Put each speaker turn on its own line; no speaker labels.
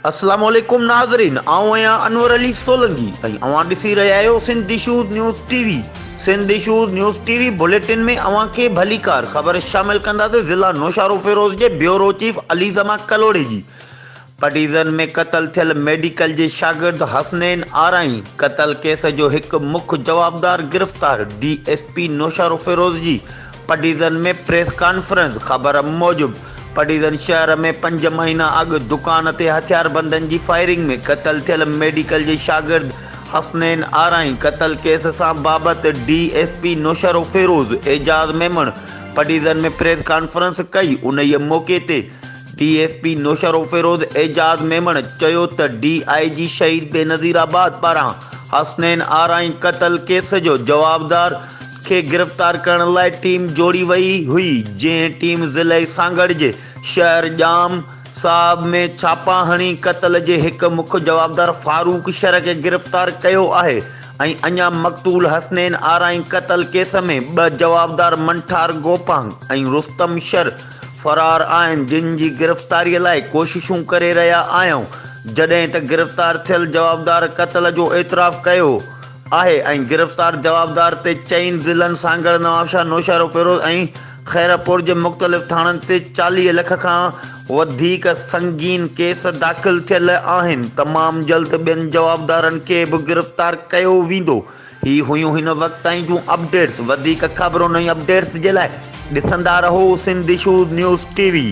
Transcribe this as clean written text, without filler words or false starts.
अस्सलाम वालेकुम नाज़रीन, आऊं आहियां अनवर अली सोलंकी ऐं अवां ॾिसी रहिया आहियो Sindh issues news TV. Sindh issues news TV bulletin में अवां खे भलीकार ख़बर शामिल कंदासीं। ज़िला नौशारो फिरोज़ जे ब्यूरो चीफ अली ज़मा कलोड़े जी। पटीज़न में क़त्ल थियल मेडिकल जे शागिर्द हसनैन आराई क़त्ल केस जो हिकु मुख्य जवाबदार गिरफ़्तार। DSP नौशारो फिरोज़ जी पटीज़न में प्रेस कॉन्फ्रेंस। ख़बर मूजिब पटीज़न शहर में 5 महीना अॻु दुकान ते हथियारबंदनि जी फायरिंग में क़त्ल थियल मेडिकल जे शागिर्द हसनैन आराई क़त्ल केस सां बाबति DSP नौशारो फिरोज़ एजाज़ मेमण पटीज़न में प्रेस कॉन्फ्रेंस कई। उन मौक़े ते DSP नौशारो फिरोज़ एजाज़ मेमण चयो त DIG शहीद बेनज़ीराबाद पारां हसनैन आराई क़त्ल केस जो जवाबदार खे गिरफ़्तार करण लाइ टीम जोड़ी वई हुई, जंहिं टीम ज़िले सांगड़ जे शहर जाम साहब में छापा हणी क़त्ल जे हिकु मुख्य जवाबदार फारूक शर खे गिरफ़्तार कयो आहे ऐं अञा मक़तूल हसनैन आराई क़त्ल केस में 2 जवाबदार मंठार गोपांग ऐं रुस्तम शर फ़रार आहिनि, जिन जी गिरफ़्तारीअ लाइ कोशिशूं करे रहिया आहियूं, जॾहिं त गिरफ़्तार थियल जवाबदार क़त्ल जो एतिराफ़ कयो आहे ऐं गिरफ़्तार जवाबदार ते 4 ज़िलनि सांगड़, नवाबशाह, नौशारो फिरोज़ ऐं खैरपुर जे मुख़्तलिफ़ थाणनि ते 40 लख खां वधीक संगीन केस दाख़िल थियल आहिनि। तमामु जल्द ॿियनि जवाबदारनि खे बि गिरफ़्तार कयो वेंदो। ही हुयूं हिन वक़्त ताईं जूं अपडेट्स। वधीक ख़बरुनि ऐं अपडेट्स जे लाइ ॾिसंदा रहो सिंध इशूज़ न्यूज़ टीवी।